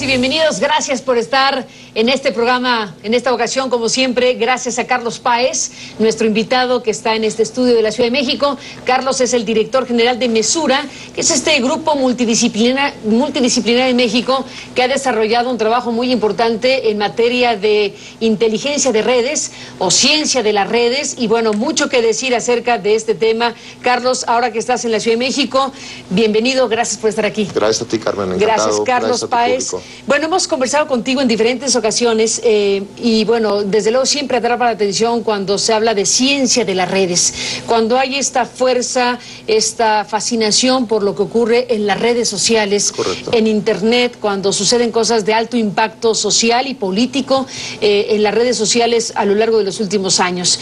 y bienvenidos. Gracias por estar en este programa, en esta ocasión, como siempre. Gracias a Carlos Páez, nuestro invitado que está en este estudio de la Ciudad de México. Carlos es el director general de Mesura, que es este grupo multidisciplinar en México que ha desarrollado un trabajo muy importante en materia de inteligencia de redes o ciencia de las redes. Y bueno, mucho que decir acerca de este tema. Carlos, ahora que estás en la Ciudad de México, bienvenido. Gracias por estar aquí. Gracias a ti, Carmen. Encantado. Gracias, Carlos Páez. Bueno, hemos conversado contigo en diferentes ocasiones y bueno, desde luego siempre atrapa la atención cuando se habla de ciencia de las redes, cuando hay esta fuerza, esta fascinación por lo que ocurre en las redes sociales, correcto, en Internet, cuando suceden cosas de alto impacto social y político en las redes sociales a lo largo de los últimos años.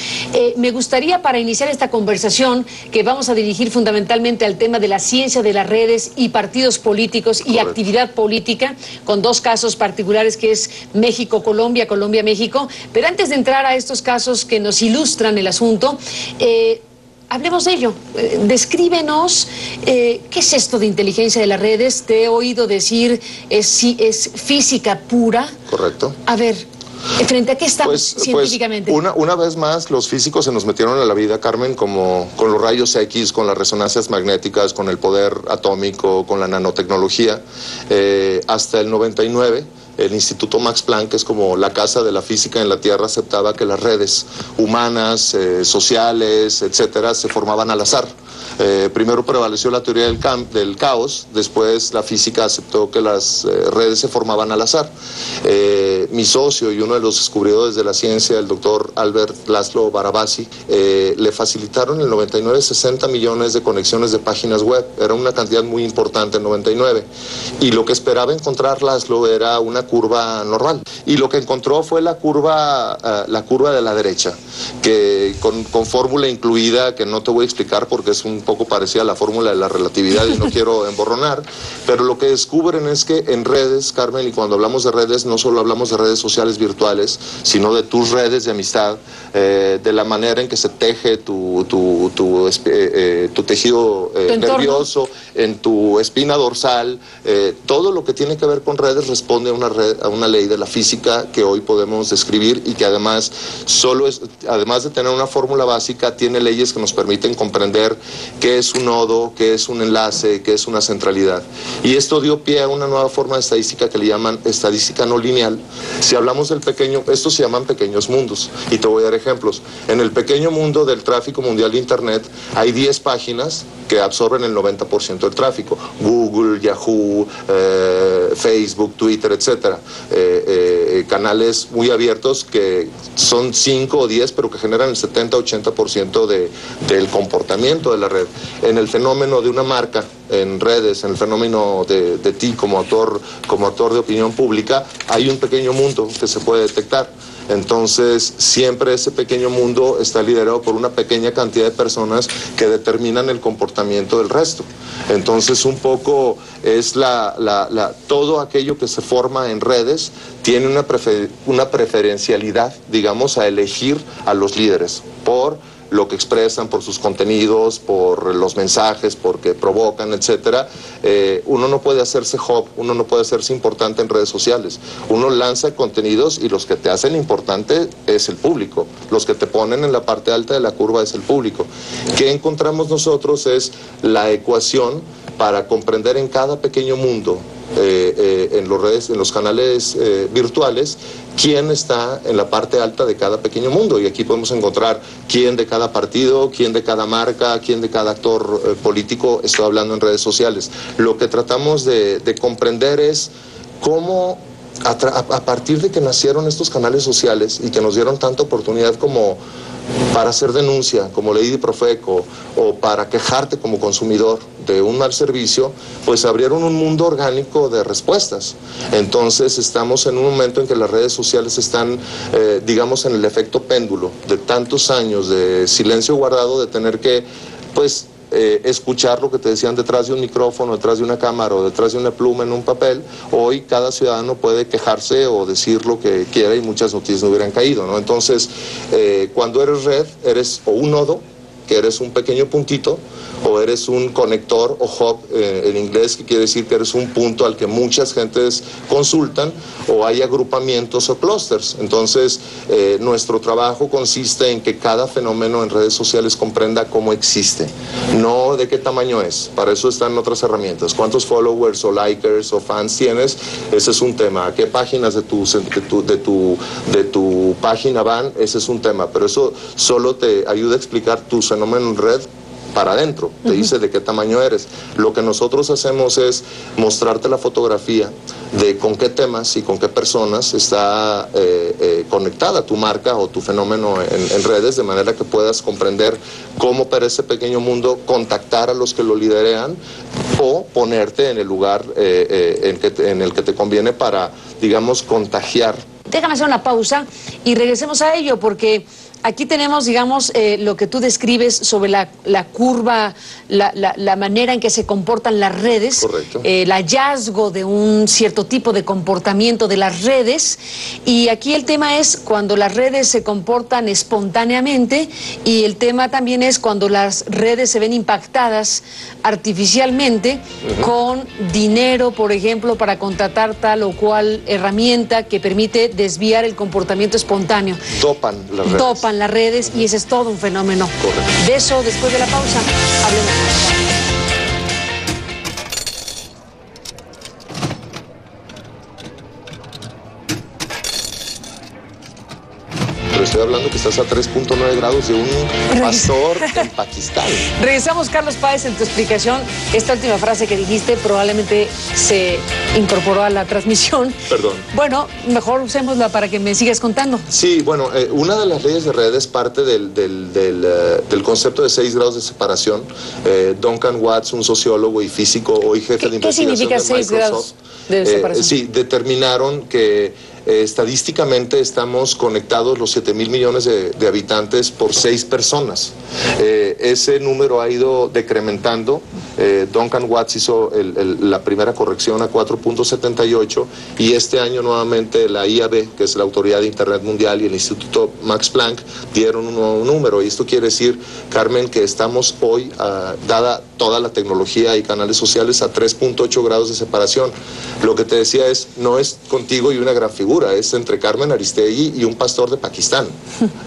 Me gustaría, para iniciar esta conversación, que vamos a dirigir fundamentalmente al tema de la ciencia de las redes y partidos políticos y actividad política, con dos casos particulares que es México-Colombia, Colombia-México. Pero antes de entrar a estos casos que nos ilustran el asunto, hablemos de ello. Descríbenos qué es esto de inteligencia de las redes. Te he oído decir es física pura. Correcto. A ver, ¿frente a qué estamos científicamente? Una vez más, los físicos se nos metieron a la vida, Carmen, como con los rayos X, con las resonancias magnéticas, con el poder atómico, con la nanotecnología. Hasta el 99, el Instituto Max Planck, que es como la casa de la física en la Tierra, aceptaba que las redes humanas, sociales, etcétera, se formaban al azar. Primero prevaleció la teoría del caos, después la física aceptó que las redes se formaban al azar. Mi socio y uno de los descubridores de la ciencia, el doctor Albert Laszlo Barabasi, le facilitaron en el 99 60 millones de conexiones de páginas web. Era una cantidad muy importante en 99. Y lo que esperaba encontrar Laszlo era una curva normal. Y lo que encontró fue la curva de la derecha, que con fórmula incluida, que no te voy a explicar porque es un poco parecida a la fórmula de la relatividad y no quiero emborronar, pero lo que descubren es que en redes, Carmen, y cuando hablamos de redes, no solo hablamos de redes sociales virtuales, sino de tus redes de amistad, de la manera en que se teje tu tejido nervioso, en tu espina dorsal, todo lo que tiene que ver con redes responde a una ley de la física que hoy podemos describir y que además además de tener una fórmula básica, tiene leyes que nos permiten comprender qué es un nodo, qué es un enlace, qué es una centralidad. Y esto dio pie a una nueva forma de estadística que le llaman estadística no lineal. Si hablamos del estos se llaman pequeños mundos. Y te voy a dar ejemplos. En el pequeño mundo del tráfico mundial de Internet hay 10 páginas que absorben el 90% del tráfico. Google, Yahoo, Facebook, Twitter, etcétera. Canales muy abiertos que son 5 o 10, pero que generan el 70-80% del comportamiento de la red. En el fenómeno de una marca en redes, en el fenómeno de ti como actor de opinión pública, hay un pequeño mundo que se puede detectar. Entonces, siempre ese pequeño mundo está liderado por una pequeña cantidad de personas que determinan el comportamiento del resto. Entonces, un poco es todo aquello que se forma en redes tiene una preferencialidad, digamos, a elegir a los líderes por lo que expresan, por sus contenidos, por los mensajes, porque provocan, etcétera. Uno no puede hacerse hub, uno no puede hacerse importante en redes sociales. Uno lanza contenidos y los que te hacen importante es el público. Los que te ponen en la parte alta de la curva es el público. ¿Qué encontramos nosotros? Es la ecuación para comprender en cada pequeño mundo, en los canales virtuales, quién está en la parte alta de cada pequeño mundo. Y aquí podemos encontrar quién de cada partido, quién de cada marca, quién de cada actor político está hablando en redes sociales. Lo que tratamos de comprender es cómo a partir de que nacieron estos canales sociales y que nos dieron tanta oportunidad como para hacer denuncia, como ley de Profeco, o para quejarte como consumidor de un mal servicio, pues abrieron un mundo orgánico de respuestas. Entonces estamos en un momento en que las redes sociales están, digamos, en el efecto péndulo de tantos años de silencio guardado, de tener que, pues, escuchar lo que te decían detrás de un micrófono, detrás de una cámara o detrás de una pluma en un papel. Hoy cada ciudadano puede quejarse o decir lo que quiera y muchas noticias no hubieran caído, ¿no? Entonces, cuando eres red, eres o un nodo que eres un pequeño puntito, o eres un conector o hub en inglés, que quiere decir que eres un punto al que muchas gentes consultan, o hay agrupamientos o clústeres. Entonces, nuestro trabajo consiste en que cada fenómeno en redes sociales comprenda cómo existe, no de qué tamaño es. Para eso están otras herramientas. ¿Cuántos followers o likers o fans tienes? Ese es un tema. ¿A qué páginas de tu página van? Ese es un tema. Pero eso solo te ayuda a explicar tu fenómeno en red para adentro, te dice de qué tamaño eres. Lo que nosotros hacemos es mostrarte la fotografía de con qué temas y con qué personas está conectada tu marca o tu fenómeno en redes, de manera que puedas comprender cómo opera ese pequeño mundo, contactar a los que lo liderean o ponerte en el lugar en el que te conviene para, digamos, contagiar. Déjame hacer una pausa y regresemos a ello, porque aquí tenemos, digamos, lo que tú describes sobre la curva, la manera en que se comportan las redes. Correcto. El hallazgo de un cierto tipo de comportamiento de las redes. Y aquí el tema es cuando las redes se comportan espontáneamente, y el tema también es cuando las redes se ven impactadas artificialmente con dinero, por ejemplo, para contratar tal o cual herramienta que permite desviar el comportamiento espontáneo. Dopan las redes. Dopan las redes, y ese es todo un fenómeno. Correcto. De eso, después de la pausa, hablemos. Pero estoy hablando que estás a 3.9 grados de un pastor en Pakistán. Regresamos, Carlos Páez, en tu explicación. Esta última frase que dijiste probablemente se incorporó a la transmisión. Perdón. Bueno, mejor usémosla para que me sigas contando. Sí, bueno, una de las leyes de redes parte del concepto de 6 grados de separación. Duncan Watts, un sociólogo y físico, hoy jefe de investigación de Microsoft. ¿Qué significa 6 grados de separación? Sí, determinaron que estadísticamente estamos conectados los 7,000 millones de habitantes por 6 personas. Ese número ha ido decrementando. Duncan Watts hizo la primera corrección a 4.78, y este año nuevamente la IAB, que es la Autoridad de Internet Mundial, y el Instituto Max Planck dieron un nuevo número. Y esto quiere decir, Carmen, que estamos hoy, dada toda la tecnología y canales sociales, a 3.8 grados de separación. Lo que te decía no es contigo y una gran figura, es entre Carmen Aristegui y un pastor de Pakistán.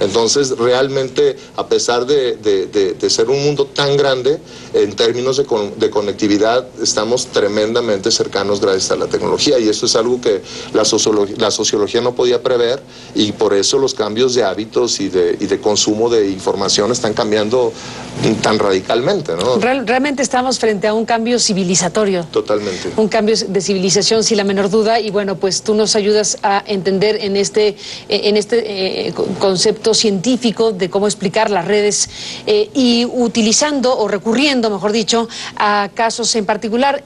Entonces, realmente, a pesar de ser un mundo tan grande, en términos de conectividad, estamos tremendamente cercanos gracias a la tecnología, y eso es algo que la sociología no podía prever, y por eso los cambios de hábitos y de consumo de información están cambiando tan radicalmente, ¿no? Realmente estamos frente a un cambio civilizatorio. Totalmente. Un cambio de civilización, sin la menor duda, y bueno, pues tú nos ayudas a entender en este concepto científico de cómo explicar las redes, y utilizando o recurriendo, mejor dicho, a casos en particular.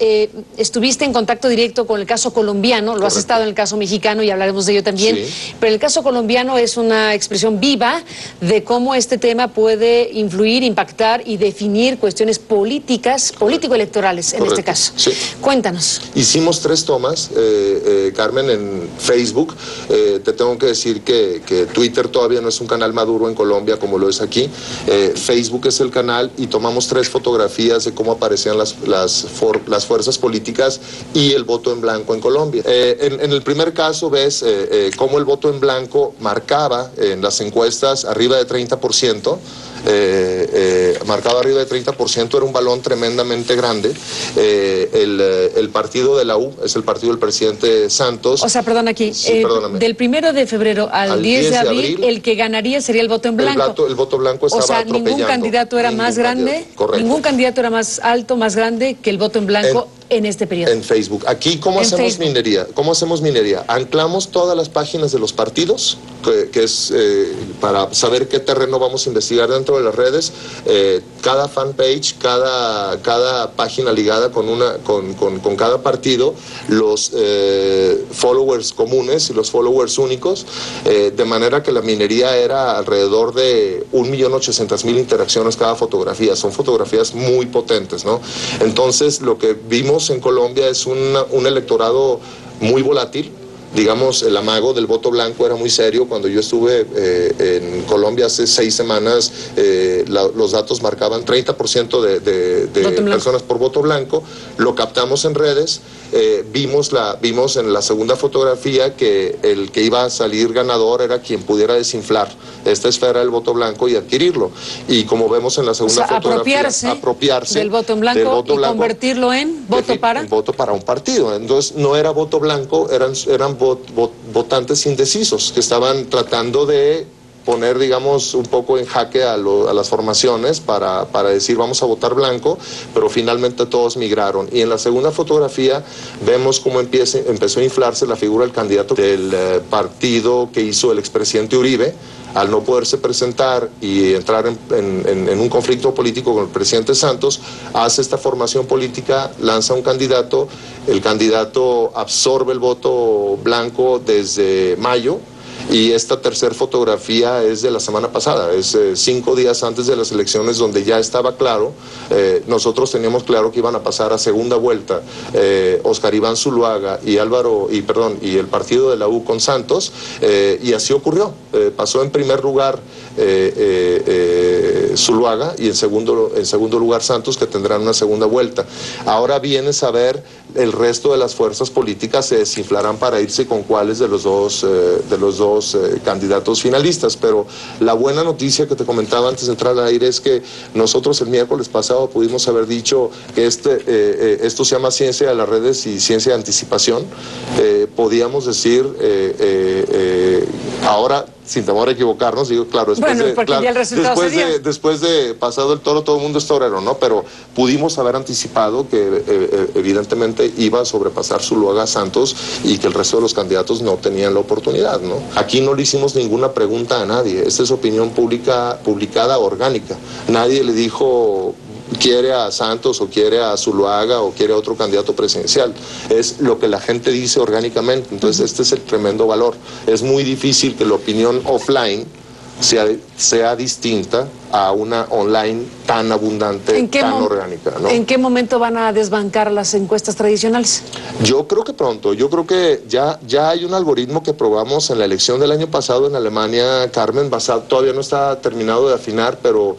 Estuviste en contacto directo con el caso colombiano, lo has estado en el caso mexicano y hablaremos de ello también, sí. Pero el caso colombiano es una expresión viva de cómo este tema puede influir, impactar y definir cuestiones políticas, político-electorales en este caso. Sí. Cuéntanos. Hicimos 3 tomas, Carmen, en Facebook. Te tengo que decir que Twitter todavía no es un canal maduro en Colombia como lo es aquí. Facebook es el canal, y tomamos 3 fotografías de cómo aparecían las fuerzas políticas y el voto en blanco en Colombia. En el primer caso ves cómo el voto en blanco marcaba en las encuestas arriba de 30%. Marcado arriba de 30%, era un balón tremendamente grande. El partido de la U es el partido del presidente Santos. O sea, perdón, aquí, sí, del 1 de febrero al 10 de abril, el que ganaría sería el voto en blanco. El voto blanco estaba atropellando. O sea, ningún candidato era más grande, ningún candidato era más alto, más grande que el voto en blanco en este periodo. En Facebook. Aquí, ¿cómo hacemos minería? ¿Cómo hacemos minería? Anclamos todas las páginas de los partidos, que es para saber qué terreno vamos a investigar dentro de las redes. Cada fanpage, cada página ligada con cada partido, los followers comunes y los followers únicos, de manera que la minería era alrededor de 1.800.000 interacciones cada fotografía. Son fotografías muy potentes, ¿no? Entonces, lo que vimos en Colombia es un electorado muy volátil, digamos, el amago del voto blanco era muy serio. Cuando yo estuve en Colombia hace 6 semanas, los datos marcaban 30% de personas por voto blanco. Lo captamos en redes, vimos en la segunda fotografía que el que iba a salir ganador era quien pudiera desinflar esta esfera del voto blanco y adquirirlo. Y como vemos en la segunda fotografía, apropiarse del voto blanco y convertirlo en voto para... En voto para un partido. Entonces no era voto blanco, eran votantes indecisos que estaban tratando de poner, digamos, un poco en jaque a las formaciones para decir vamos a votar blanco, pero finalmente todos migraron. Y en la segunda fotografía vemos cómo empezó a inflarse la figura del candidato del partido que hizo el expresidente Uribe, al no poderse presentar y entrar en un conflicto político con el presidente Santos, hace esta formación política, lanza un candidato, el candidato absorbe el voto blanco desde mayo. Y esta tercera fotografía es de la semana pasada, es 5 días antes de las elecciones, donde ya estaba claro, nosotros teníamos claro que iban a pasar a segunda vuelta Oscar Iván Zuluaga y y el partido de la U con Santos, y así ocurrió. Pasó en primer lugar Zuluaga y en segundo lugar Santos, que tendrán una segunda vuelta. Ahora viene saber el resto de las fuerzas políticas se desinflarán para irse con cuáles de los dos candidatos finalistas. Pero la buena noticia que te comentaba antes de entrar al aire es que nosotros el miércoles pasado pudimos haber dicho que esto se llama ciencia de las redes y ciencia de anticipación. Podíamos decir ahora, sin temor a equivocarnos, digo, claro, después de pasado el toro, todo el mundo es torero, ¿no? Pero pudimos haber anticipado que evidentemente iba a sobrepasar Zuluaga Santos y que el resto de los candidatos no tenían la oportunidad, ¿no? Aquí no le hicimos ninguna pregunta a nadie. Esta es opinión pública publicada orgánica. Nadie le dijo quiere a Santos o quiere a Zuluaga o quiere a otro candidato presidencial. Es lo que la gente dice orgánicamente. Entonces este es el tremendo valor. Es muy difícil que la opinión offline sea distinta a una online tan abundante, tan orgánica, ¿no? ¿En qué momento van a desbancar las encuestas tradicionales? Yo creo que pronto. Yo creo que ya hay un algoritmo que probamos en la elección del año pasado en Alemania, Carmen, todavía no está terminado de afinar, pero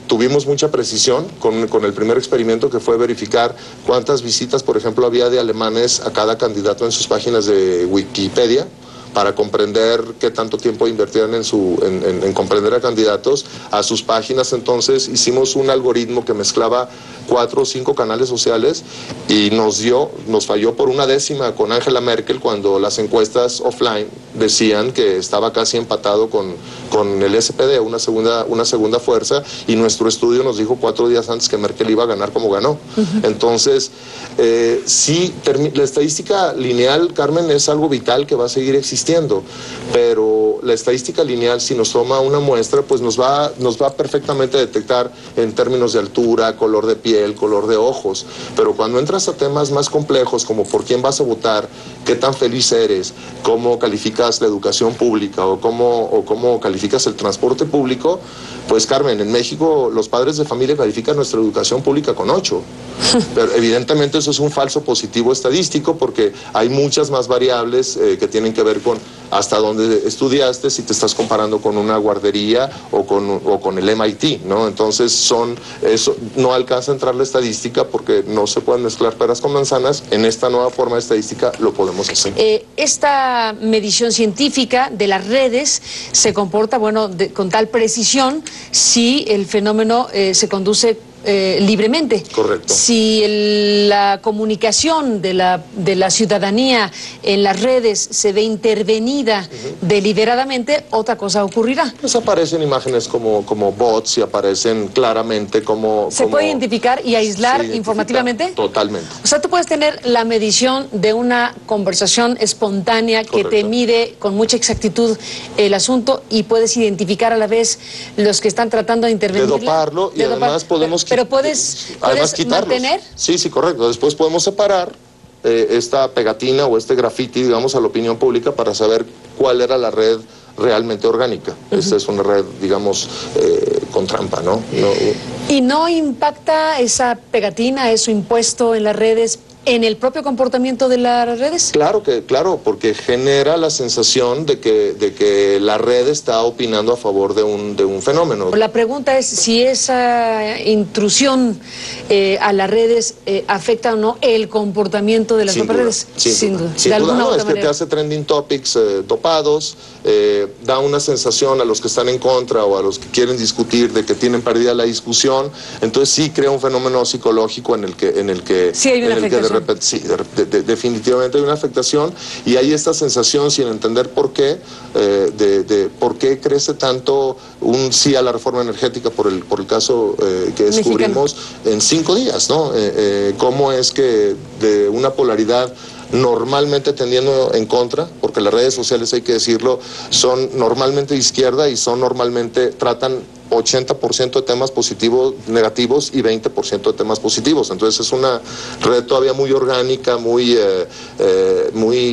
tuvimos mucha precisión con el primer experimento, que fue verificar cuántas visitas, por ejemplo, había de alemanes a cada candidato en sus páginas de Wikipedia, para comprender qué tanto tiempo invertían en comprender a candidatos, a sus páginas. Entonces hicimos un algoritmo que mezclaba 4 o 5 canales sociales y nos falló por 1/10 con Angela Merkel, cuando las encuestas offline decían que estaba casi empatado con el SPD, una segunda fuerza, y nuestro estudio nos dijo 4 días antes que Merkel iba a ganar como ganó. Entonces, sí, la estadística lineal, Carmen, es algo vital que va a seguir existiendo, pero la estadística lineal, si nos toma una muestra, pues nos va perfectamente a detectar en términos de altura, color de piel, color de ojos. Pero cuando entras a temas más complejos, como por quién vas a votar, qué tan feliz eres, cómo calificas la educación pública o cómo calificas el transporte público, pues, Carmen, en México los padres de familia califican nuestra educación pública con 8. Pero evidentemente eso es un falso positivo estadístico, porque hay muchas más variables que tienen que ver con hasta dónde estudiaste, si te estás comparando con una guardería o con el MIT, ¿no? Entonces eso no alcanza a entrar la estadística, porque no se pueden mezclar peras con manzanas. En esta nueva forma de estadística lo podemos hacer. Esta medición científica de las redes se comporta, con tal precisión si el fenómeno se conduce libremente. Correcto. Si la comunicación de la ciudadanía en las redes se ve intervenida deliberadamente, otra cosa ocurrirá. Pues aparecen imágenes como bots y aparecen claramente como... ¿Se puede identificar y aislar informativamente? Totalmente. O sea, tú puedes tener la medición de una conversación espontánea que te mide con mucha exactitud el asunto, y puedes identificar a la vez los que están tratando de intervenir. De doparlo, y además podemos... Pero puedes mantener... Sí, correcto. Después podemos separar esta pegatina o este graffiti, digamos, a la opinión pública, para saber cuál era la red realmente orgánica. Esta es una red, digamos, con trampa, ¿no? ¿Y no impacta esa pegatina, eso impuesto en las redes, en el propio comportamiento de las redes? Claro, porque genera la sensación de que la red está opinando a favor de un fenómeno. La pregunta es si esa intrusión a las redes afecta o no el comportamiento de las propias redes. Sin duda. No, es que te hace trending topics dopados, da una sensación a los que están en contra o a los que quieren discutir de que tienen perdida la discusión. Entonces sí crea un fenómeno psicológico en el que sí hay una afectación. De repente, sí, definitivamente hay una afectación, y hay esta sensación sin entender por qué, por qué crece tanto un sí a la reforma energética por el caso que descubrimos en 5 días, ¿no? Cómo es que de una polaridad normalmente tendiendo en contra, porque las redes sociales, hay que decirlo, son normalmente de izquierda y son normalmente, tratan 80% de temas positivos, negativos, y 20% de temas positivos. Entonces es una red todavía muy orgánica, muy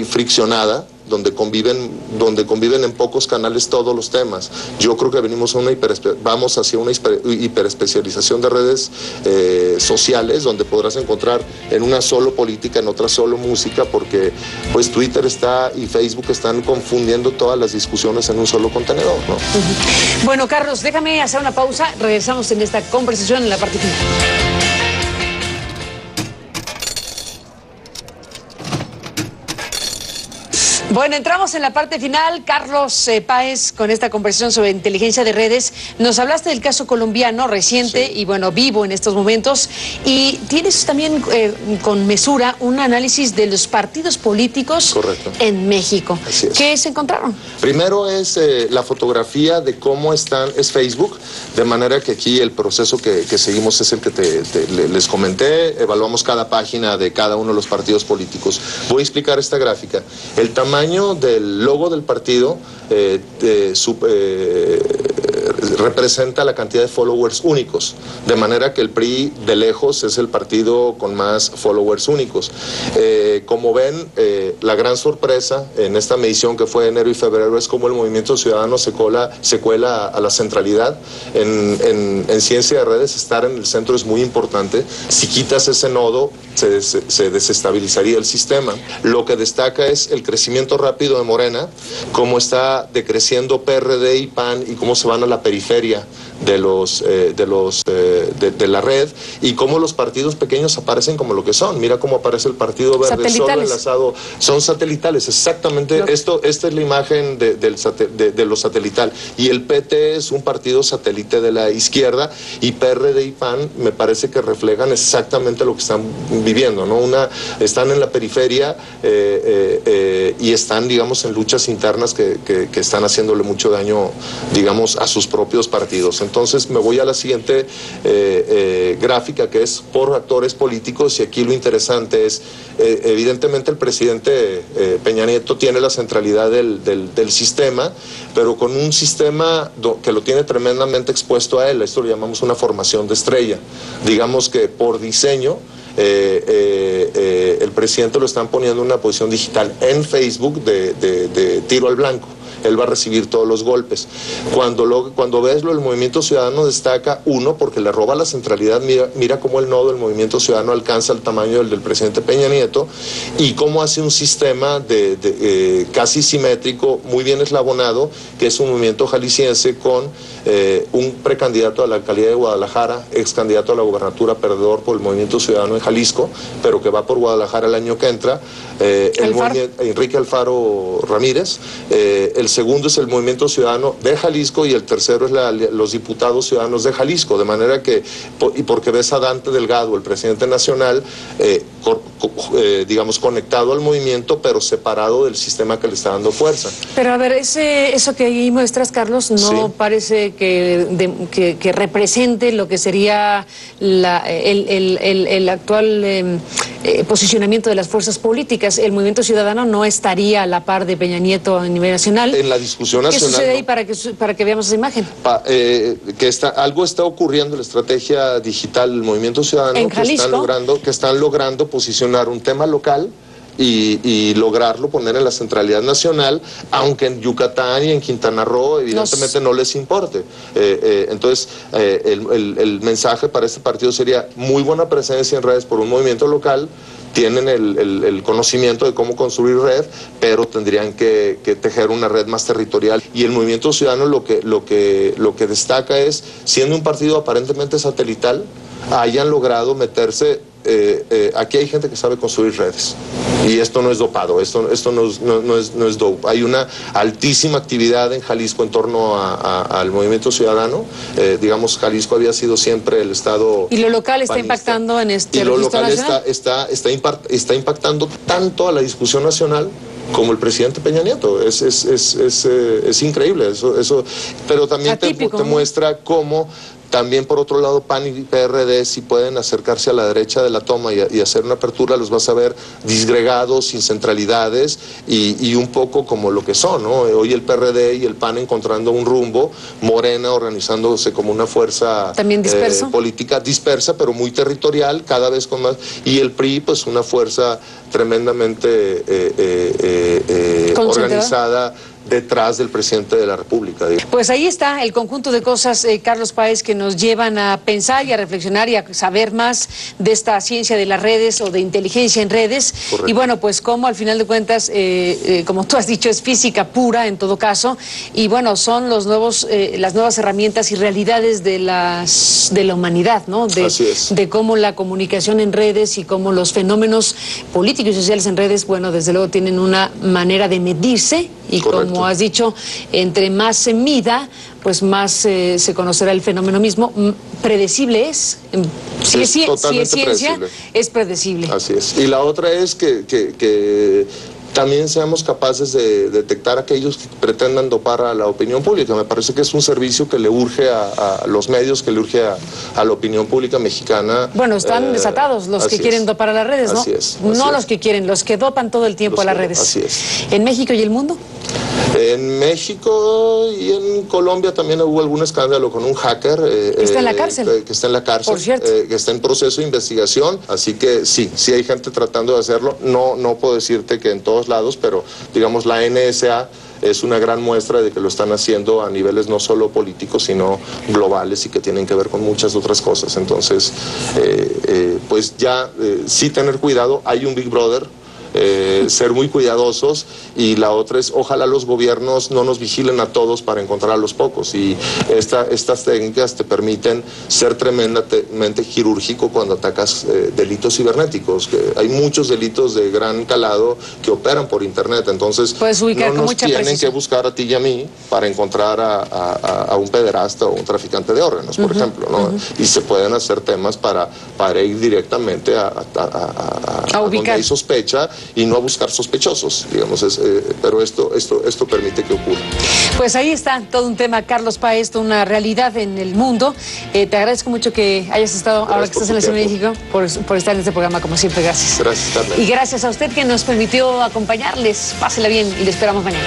friccionada, donde conviven en pocos canales todos los temas. Yo creo que vamos hacia una hiperespecialización de redes sociales, donde podrás encontrar en una solo política, en otra solo música, porque pues Twitter y Facebook están confundiendo todas las discusiones en un solo contenedor, ¿no? Bueno, Carlos, déjame hacer una pausa, regresamos en esta conversación en la parte final. Bueno, entramos en la parte final. Carlos Páez, con esta conversación sobre inteligencia de redes, nos hablaste del caso colombiano reciente, sí, y bueno, vivo en estos momentos, y tienes también con mesura un análisis de los partidos políticos. Correcto. En México. Así es. ¿Qué se encontraron? Primero es la fotografía de cómo es Facebook, de manera que aquí el proceso que seguimos es el que les comenté. Evaluamos cada página de cada uno de los partidos políticos. Voy a explicar esta gráfica. El tamaño del logo del partido representa la cantidad de followers únicos, de manera que el PRI de lejos es el partido con más followers únicos. Como ven, la gran sorpresa en esta medición que fue de enero y febrero es cómo el Movimiento Ciudadano se cuela a la centralidad. En ciencia de redes, estar en el centro es muy importante. Si quitas ese nodo, se desestabilizaría el sistema. Lo que destaca es el crecimiento rápido de Morena, cómo está decreciendo PRD y PAN y cómo se van a la periferia de la red, y cómo los partidos pequeños aparecen como lo que son. Mira cómo aparece el Partido Verde solo enlazado. Son satelitales, exactamente. Esta es la imagen de lo satelital. Y el PT es un partido satélite de la izquierda, y PRD y PAN me parece que reflejan exactamente lo que están viviendo, ¿no? Están en la periferia y están, digamos, en luchas internas que están haciéndole mucho daño, digamos, a sus propios partidos. Entonces me voy a la siguiente gráfica, que es por actores políticos, y aquí lo interesante es, evidentemente el presidente Peña Nieto tiene la centralidad del sistema, pero con un sistema que lo tiene tremendamente expuesto a él. Esto lo llamamos una formación de estrella. Digamos que por diseño, el presidente lo están poniendo en una posición digital en Facebook de tiro al blanco. Él va a recibir todos los golpes. Cuando ves el Movimiento Ciudadano destaca, uno, porque le roba la centralidad. Mira cómo el nodo del Movimiento Ciudadano alcanza el tamaño del presidente Peña Nieto, y cómo hace un sistema casi simétrico, muy bien eslabonado, que es un movimiento jalisciense con un precandidato a la alcaldía de Guadalajara, ex candidato a la gubernatura, perdedor por el Movimiento Ciudadano en Jalisco, pero que va por Guadalajara el año que entra, Enrique Alfaro Ramírez. El segundo es el Movimiento Ciudadano de Jalisco, y el tercero es los diputados ciudadanos de Jalisco, de manera que, y porque ves a Dante Delgado, el presidente nacional, digamos, conectado al movimiento, pero separado del sistema que le está dando fuerza. Pero a ver, eso que ahí muestras, Carlos, no, sí, parece que represente lo que sería el actual posicionamiento de las fuerzas políticas. El Movimiento Ciudadano no estaría a la par de Peña Nieto a nivel nacional. En la discusión nacional. ¿Qué sucede ahí para que veamos esa imagen? Algo está ocurriendo en la estrategia digital del Movimiento Ciudadano, en Jalisco, que están logrando posicionar un tema local y lograrlo poner en la centralidad nacional, aunque en Yucatán y en Quintana Roo evidentemente no les importe. Entonces, el mensaje para este partido sería muy buena presencia en redes por un movimiento local. Tienen el conocimiento de cómo construir red, pero tendrían que tejer una red más territorial. Y el Movimiento Ciudadano lo que destaca es, siendo un partido aparentemente satelital, hayan logrado meterse. Aquí hay gente que sabe construir redes y esto no es dopado, esto no es dope. Hay una altísima actividad en Jalisco en torno al Movimiento Ciudadano. Digamos, Jalisco había sido siempre el estado y lo local está panista, impactando en este y lo registro local nacional. está impactando tanto a la discusión nacional como el presidente Peña Nieto. Es increíble eso, pero también te muestra cómo también, por otro lado, PAN y PRD, si pueden acercarse a la derecha de la toma y hacer una apertura, los vas a ver disgregados, sin centralidades y un poco como lo que son, ¿no? Hoy el PRD y el PAN encontrando un rumbo, Morena organizándose como una fuerza también política dispersa, pero muy territorial, cada vez con más, y el PRI, pues una fuerza tremendamente organizada detrás del presidente de la República. Pues ahí está el conjunto de cosas, Carlos Páez, que nos llevan a pensar y a reflexionar y a saber más de esta ciencia de las redes o de inteligencia en redes. Correcto. Y bueno, pues como al final de cuentas, como tú has dicho, es física pura en todo caso, y bueno, son las nuevas herramientas y realidades de la humanidad, ¿no? Así es. De cómo la comunicación en redes y cómo los fenómenos políticos y sociales en redes, bueno, desde luego tienen una manera de medirse. Y correcto, como has dicho, entre más se mida, pues más se conocerá el fenómeno mismo. Predecible es. Si es ciencia, es predecible. Así es. Y la otra es que también seamos capaces de detectar a aquellos que pretendan dopar a la opinión pública. Me parece que es un servicio que le urge a los medios, que le urge a la opinión pública mexicana. Bueno, están desatados los que quieren dopar a las redes, ¿no? Así es. No los que quieren, los que dopan todo el tiempo a las redes. Así es. ¿En México y el mundo? En México y en Colombia también hubo algún escándalo con un hacker. ¿Está en la cárcel? Que está en la cárcel. Por cierto. Que está en proceso de investigación. Así que sí hay gente tratando de hacerlo. No puedo decirte que en todos lados, pero digamos la NSA es una gran muestra de que lo están haciendo a niveles no solo políticos, sino globales y que tienen que ver con muchas otras cosas. Entonces, pues ya sí tener cuidado. Hay un Big Brother. Ser muy cuidadosos, y la otra es ojalá los gobiernos no nos vigilen a todos para encontrar a los pocos, y estas técnicas te permiten ser tremendamente quirúrgico cuando atacas delitos cibernéticos, que hay muchos delitos de gran calado que operan por internet. Entonces no nos tienen que buscar a ti y a mí para encontrar a un pederasta o un traficante de órganos, por ejemplo, ¿no? Y se pueden hacer temas para ir directamente a donde hay sospecha y no a buscar sospechosos, digamos, pero esto permite que ocurra. Pues ahí está todo un tema, Carlos Páez, toda una realidad en el mundo. Te agradezco mucho que hayas estado, ahora que estás en la Ciudad de México, por estar en este programa, como siempre. Gracias. Gracias, Carmen. Y gracias a usted que nos permitió acompañarles. Pásela bien y le esperamos mañana.